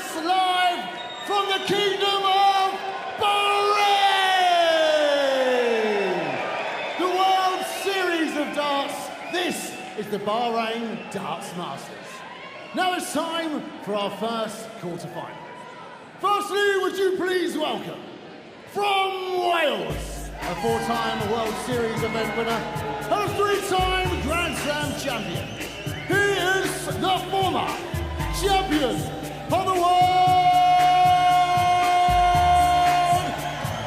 us live from the Kingdom of Bahrain! The World Series of Darts. This is the Bahrain Darts Masters. Now it's time for our first quarter-final. Firstly, would you please welcome, from Wales, a four-time World Series event winner and a three-time Grand Slam champion. He is the former champion of the world,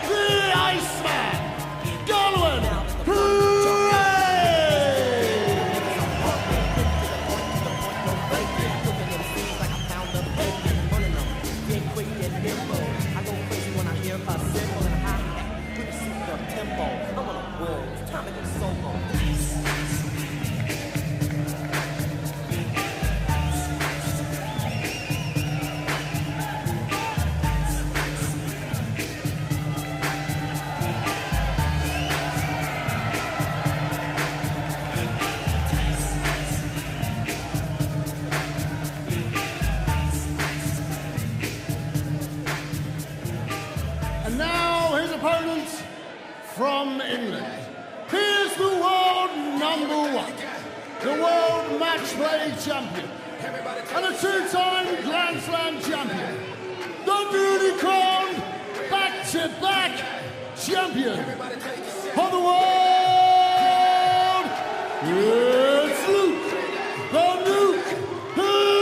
the Iceman, Gerwyn. And now his opponent from England. He is the world #1, the world match play champion, and a two-time Grand Slam champion, the newly crowned back-to-back champion of the world. It's Luke, the Nuke Humphries.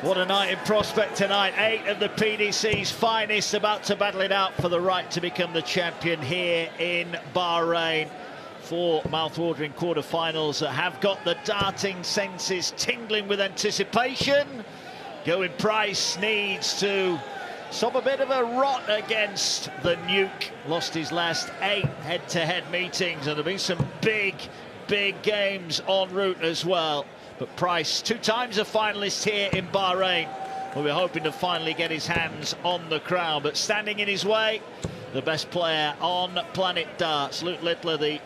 What a night in prospect tonight. 8 of the PDC's finest about to battle it out for the right to become the champion here in Bahrain. 4 mouth-watering quarter-finals that have got the darting senses tingling with anticipation. Gerwyn Price needs to stop a bit of a rot against the Nuke. Lost his last 8 head-to-head meetings, and there have been some big games en route as well. But Price, 2 times a finalist here in Bahrain. Well, we're hoping to finally get his hands on the crown. But standing in his way, the best player on planet darts, Luke Littler, the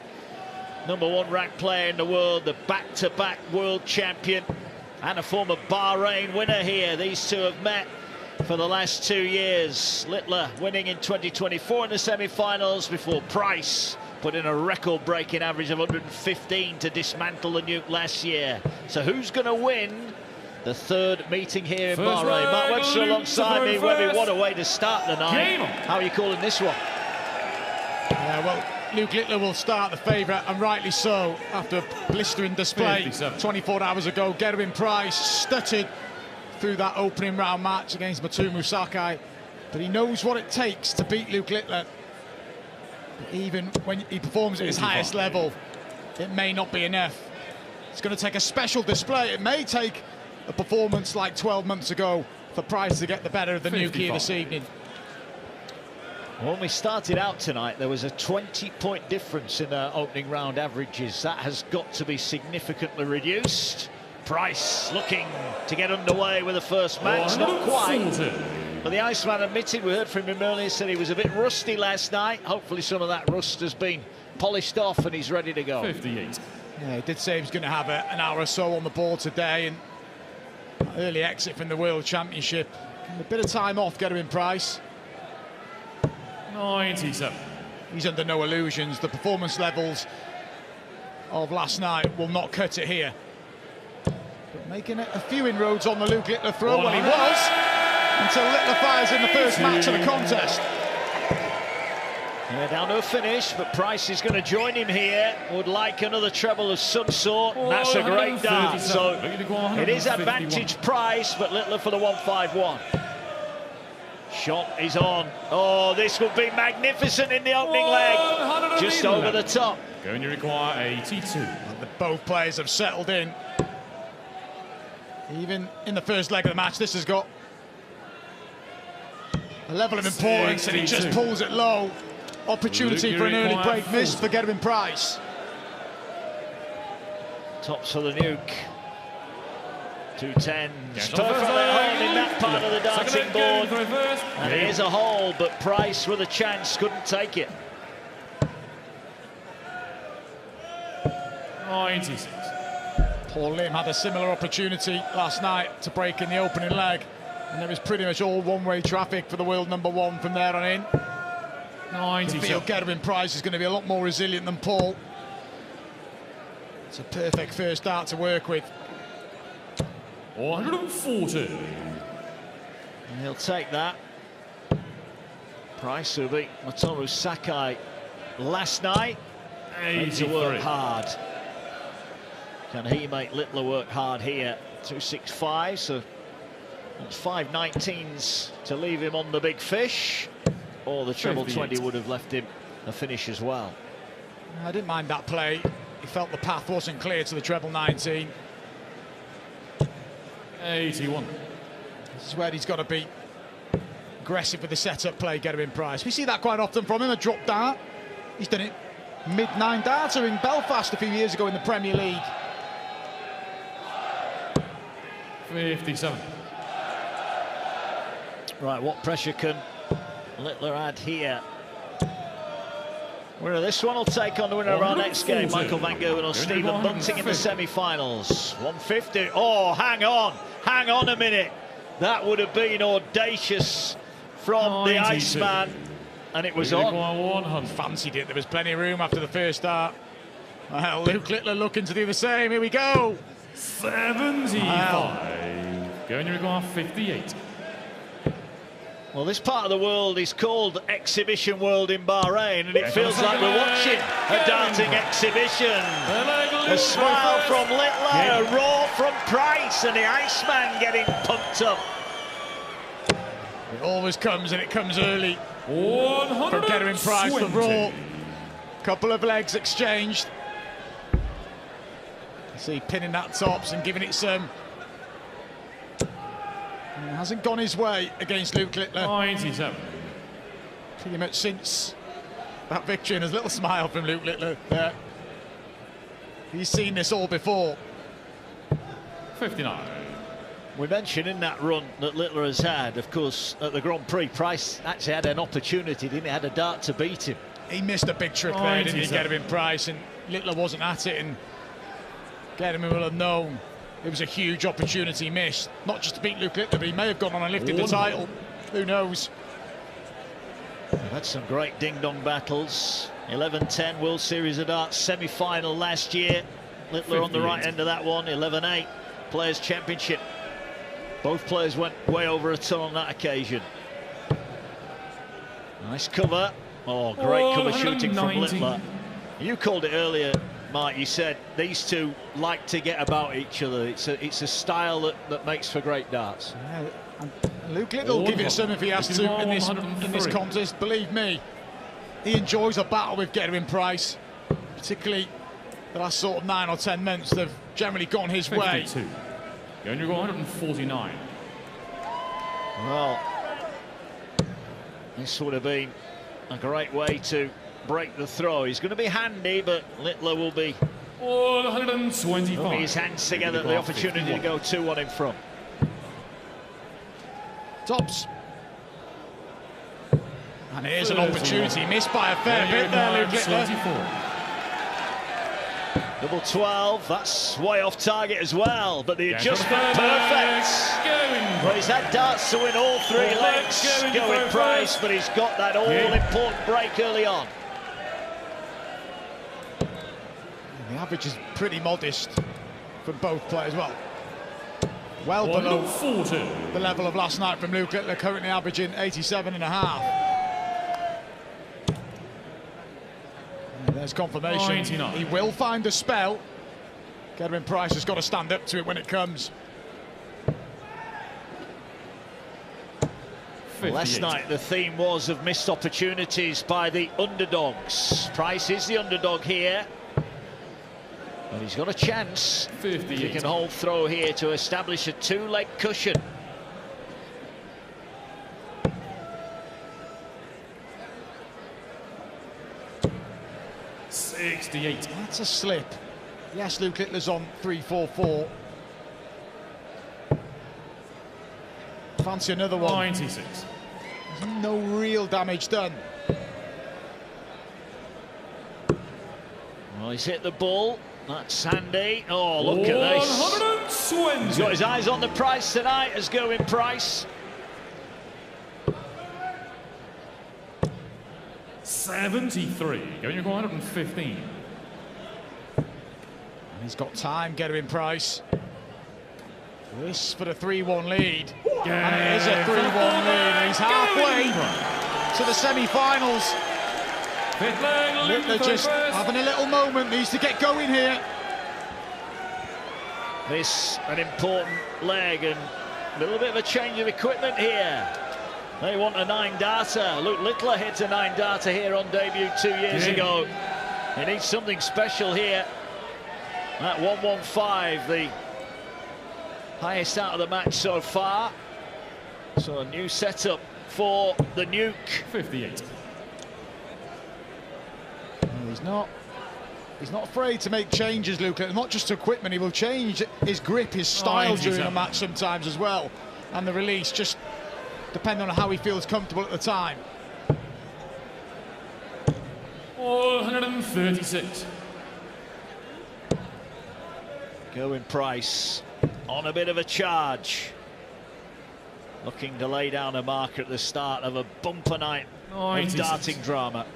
#1 ranked player in the world, the back-to-back world champion, and a former Bahrain winner here. These two have met for the last 2 years. Littler winning in 2024 in the semi-finals before Price put in a record-breaking average of 115 to dismantle the Nuke last year. So who's going to win the 3rd meeting here in Bahrain? Mark Webster alongside me. Webby, what a way to start the night. How are you calling this one? Yeah, well, Luke Littler will start the favourite, and rightly so, after a blistering display 24 hours ago. Gerwyn Price stuttered through that opening round match against Matumu Sakai, but he knows what it takes to beat Luke Littler. Even when he performs at his highest level, it may not be enough. It's going to take a special display. It may take a performance like 12 months ago for Price to get the better of the Nuke here this evening. When we started out tonight, there was a 20-point difference in their opening round averages. That has got to be significantly reduced. Price looking to get underway with the first match, not quite. But the Iceman admitted, we heard from him earlier, said he was a bit rusty last night. Hopefully some of that rust has been polished off and he's ready to go. 58. Yeah, he did say he was going to have an hour or so on the board today, and early exit from the World Championship. A bit of time off, Gerwyn Price. 97. He's under no illusions. The performance levels of last night will not cut it here. But making a few inroads on the Luke Littler throw. Well, he was. until Littler fires in the first match of the contest. Yeah, down to a finish, but Price is going to join him here. Would like another treble of some sort. And that's a great dart. So it is advantage Price, but Littler for the 151. Shot is on. Oh, this would be magnificent in the opening leg. Just over the top. Going to require a T2. And both players have settled in. Even in the first leg of the match, this has got a level of importance, and he just pulls it low. Opportunity for an early break missed for Gerwyn Price. Tops for the nuke. 210s. Perfectly hole in that part of the dancing board. And here's a hole, but Price with a chance couldn't take it. 96. Paul Lim had a similar opportunity last night to break in the opening leg, and it was pretty much all one-way traffic for the world #1 from there on in. I feel Gerwyn Price is going to be a lot more resilient than Paul. It's a perfect first dart to work with. 140. And he'll take that. Price who beat Motoru Sakai last night. Needs to work hard. Can he make Littler work hard here? 265, so that's 519s to leave him on the big fish. Or the treble 20 would have left him a finish as well. I didn't mind that play. He felt the path wasn't clear to the treble 19. 81. This is where he's got to be aggressive with the setup play, Gerwyn Price. We see that quite often from him, a drop dart. He's done it mid-9 darter in Belfast a few years ago in the Premier League. 57. Right, what pressure can Littler add here? Winner of this one will take on the winner of our next game, Michael Van Gerwen or Stephen Bunting in the semi-finals. 150. Oh, hang on a minute. That would have been audacious from the Iceman, and it was on. Fancied it. There was plenty of room after the first dart. Well, Luke Littler looking to do the same. Here we go. 75. Going to require 58. Well, this part of the world is called Exhibition World in Bahrain, and it feels like we're watching a darting exhibition. A smile from Littler, a roar from Price, and the Iceman getting pumped up. It always comes, and it comes early. From Gerwyn Price, the roar. Couple of legs exchanged. See, pinning that tops and giving it some. It hasn't gone his way against Luke Littler. 97. Pretty much since that victory, and a little smile from Luke Littler there. He's seen this all before. 59. We mentioned in that run that Littler has had, of course, at the Grand Prix, Price actually had an opportunity, didn't he? Had a dart to beat him. He missed a big trick there, didn't he, Gerwyn Price, and Littler wasn't at it, and Gerwyn will have known it was a huge opportunity missed. Not just to beat Luke Littler, but he may have gone on and lifted the title. Who knows? We've had some great ding-dong battles. 11-10 World Series of Darts semi-final last year. Littler on the right end of that one. 11-8 Players' Championship. Both players went way over a ton on that occasion. Nice cover. Oh, great cover shooting from Littler. You called it earlier, Mark. You said these two like to get about each other. It's a style that makes for great darts. Yeah, Luke Littler will give it some if he has to in this contest. Believe me, he enjoys a battle with Gerwyn Price, particularly the last sort of 9 or 10 months. They've generally gone his 52. Way. Going to go 149. Well, this would have been a great way to break the throw. He's going to be handy, but Littler will be 125. His hands together at the opportunity to go 2-1 in front. Tops. And here's an opportunity missed by a fair bit there, Luke Littler. Double 12, that's way off target as well, but the adjustment perfect. Well, he's had darts to win all 3 legs, Gerwyn Price, but he's got that all-important break early on. The average is pretty modest from both players. Well, well below 140. the level of last night from Luke Littler, currently averaging 87.5. There's confirmation. 99. He will find a spell. Gerwyn Price has got to stand up to it when it comes. Last night the theme was of missed opportunities by the underdogs. Price is the underdog here, but he's got a chance if he can hold throw here to establish a two-leg cushion. $68. That's a slip. Yes, Luke Littler's on 3-4-4. Fancy another one. 96. There's no real damage done. Well, he's hit the ball. That's handy. Oh, look at this. 120. He's got his eyes on the price tonight as Gerwyn Price. 73. Going to go 115. And he's got time, Gerwyn Price. This for the 3-1 lead. And it is a 3-1 lead. And he's halfway to the semi-finals. Littler just having a little moment, needs to get going here. This an important leg and a little bit of a change of equipment here. They want a 9-darter. Luke Littler hit a 9-darter here on debut 2 years ago. He needs something special here. That 115, the highest out of the match so far. So a new setup for the Nuke. 58. He's not afraid to make changes, Luke. Not just to equipment, he will change his grip, his style during a match sometimes as well. And the release, just depending on how he feels comfortable at the time. 136. Gerwyn Price on a bit of a charge. Looking to lay down a marker at the start of a bumper night of darting drama.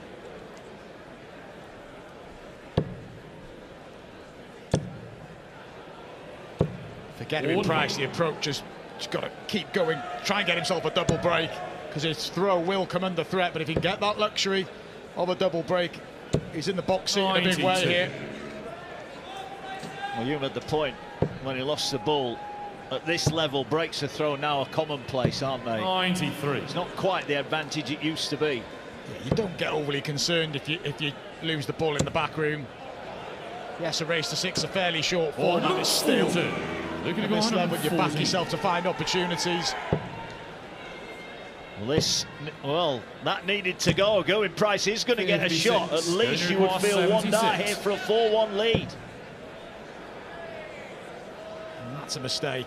For Gerwyn Price, the approach just got to keep going, try and get himself a double break, because his throw will come under threat. But if he can get that luxury of a double break, he's in the box seat in a big way here. Well, you made the point when he lost the ball. At this level, breaks of throw now are commonplace, aren't they? 93. It's not quite the advantage it used to be. Yeah, you don't get overly concerned if you lose the ball in the back room. Yes, a race to 6, a fairly short format. Is still at this level, you back yourself to find opportunities. Well, that needed to go. Gerwyn Price is going to get a shot. At least you would feel 1 dart here for a 4-1 lead. And that's a mistake.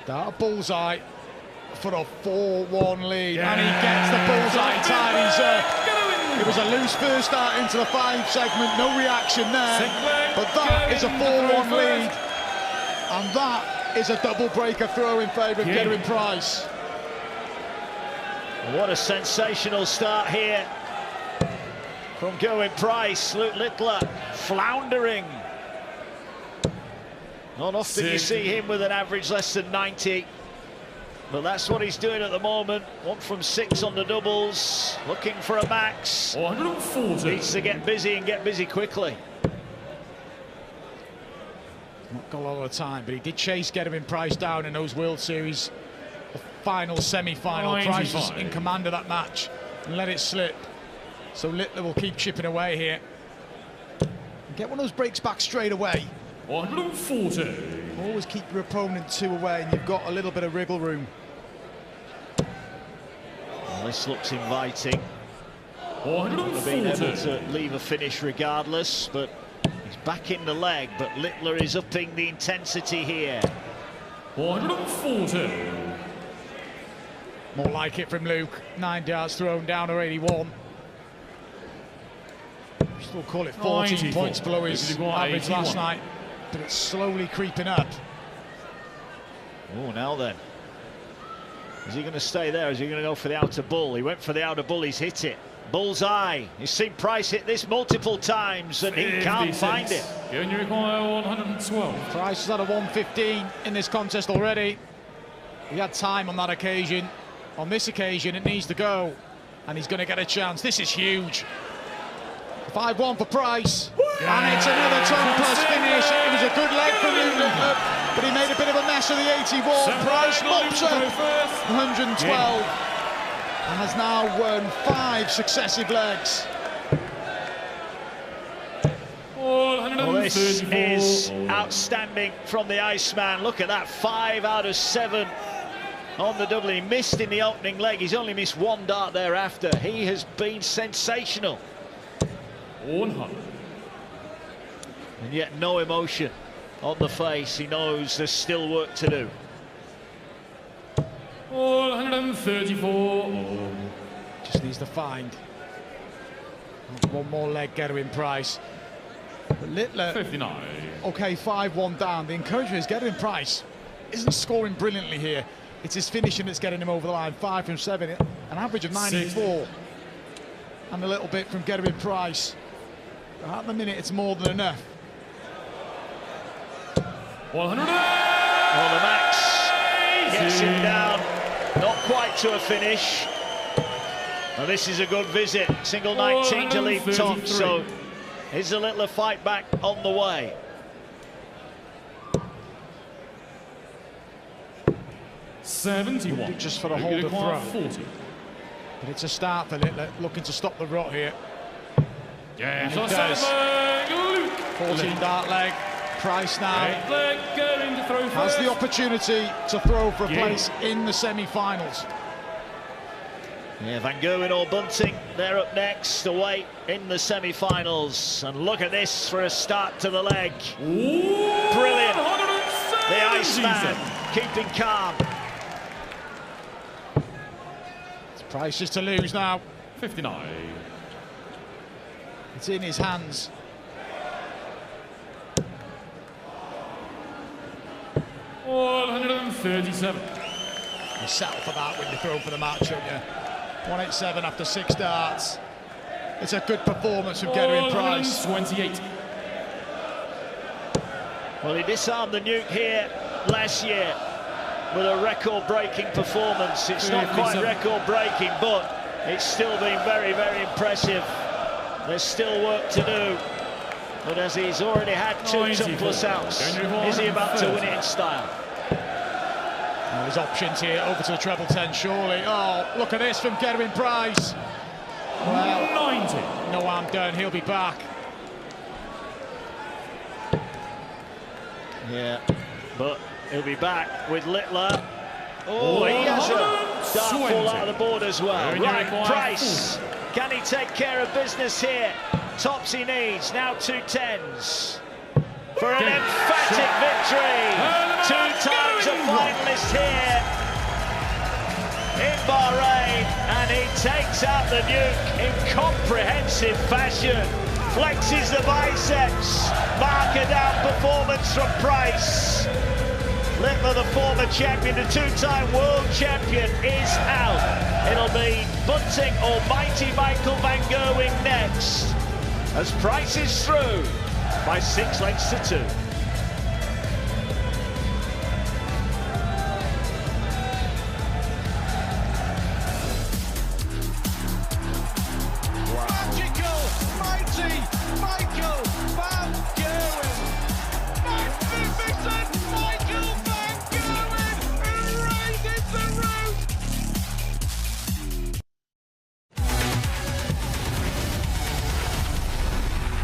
Dart a bullseye for a 4-1 lead, and he gets the bullseye tidies up. It was a loose first start into the 5 segment, no reaction there, but that is a 4-1 lead, and that is a double breaker throw in favour of Gerwyn Price. What a sensational start here from Gerwyn Price. Luke Littler floundering. Not often you see him with an average less than 90. But that's what he's doing at the moment. 1 from 6 on the doubles. Looking for a max. 140. Needs to get busy and get busy quickly. Not got a lot of time, but he did chase Gerwyn Price down in those World Series, the final semi-final. Price was in command of that match and let it slip. So Littler will keep chipping away here. Get one of those breaks back straight away. 140. Always keep your opponent 2 away, and you've got a little bit of wriggle room. Well, this looks inviting. 140. Being able to leave a finish regardless, but he's back in the leg. But Littler is upping the intensity here. 140. More like it from Luke. 9 darts thrown down or 81. Still call it 14 points below his average last night, but it's slowly creeping up. Oh, now then. Is he going to stay there? Is he going to go for the outer bull? He went for the outer bull, he's hit it. Bullseye. You've seen Price hit this multiple times and he can't find it. You only require 112. Price has had a 115 in this contest already. He had time on that occasion. On this occasion, it needs to go, and he's going to get a chance. This is huge. 5-1 for Price, and it's another ton-plus finish. It was a good leg from Luke, but he made a bit of a mess of the 81. Price mops up 112, and has now won 5 successive legs. Well, this is outstanding from the Iceman. Look at that, 5 out of 7 on the double. He missed in the opening leg. He's only missed 1 dart thereafter. He has been sensational. 100. And yet no emotion on the face. He knows there's still work to do. 134. Just needs to find 1 more leg, Gerwyn Price. But Littler, 59. okay, 5-1 down. The encouragement is Gerwyn Price isn't scoring brilliantly here. It's his finishing that's getting him over the line. 5 from 7, an average of 94. And a little bit from Gerwyn Price. At the minute, it's more than enough. 100. Well, the max gets him down, not quite to a finish. Well, this is a good visit. Single 19 to lead top, so is a little fight back on the way. $71. Just for a hold of throw. 40. But it's a start for Littler, looking to stop the rot here. Yeah, he does. 14 dart leg. Price now has the opportunity to throw for a place in the semi-finals. Yeah, Van Gerwen or Bunting, they're up next, away in the semi-finals. And look at this for a start to the leg. Brilliant. The Iceman keeping calm. It's Price's to lose now. 59. It's in his hands. $137. You settle for that when you throw for the match, don't you? 187 after 6 darts. It's a good performance from Gerwyn Price. 28. Well, he disarmed the nuke here last year with a record-breaking performance. It's not quite record-breaking, but it's still been very, very impressive. There's still work to do. But as he's already had 2 ton-plus outs, is he about to win it in style? Well, there's options here, over to the treble 10, surely. Oh, look at this from Gerwyn Price. Well, 90. No harm done, he'll be back. Yeah, but he'll be back with Littler. Oh, he has a dart fall out of the board as well. Right, Price, can he take care of business here? Tops he needs, now 2 10s. For an emphatic victory. 2 times a finalist here in Bahrain, and he takes out the nuke in comprehensive fashion. Flexes the biceps. Marker down performance from Price. Littler, the former champion, the 2-time world champion, is out. It'll be Bunting or mighty Michael Van Gerwen next, as Price is through by 6 lengths to 2.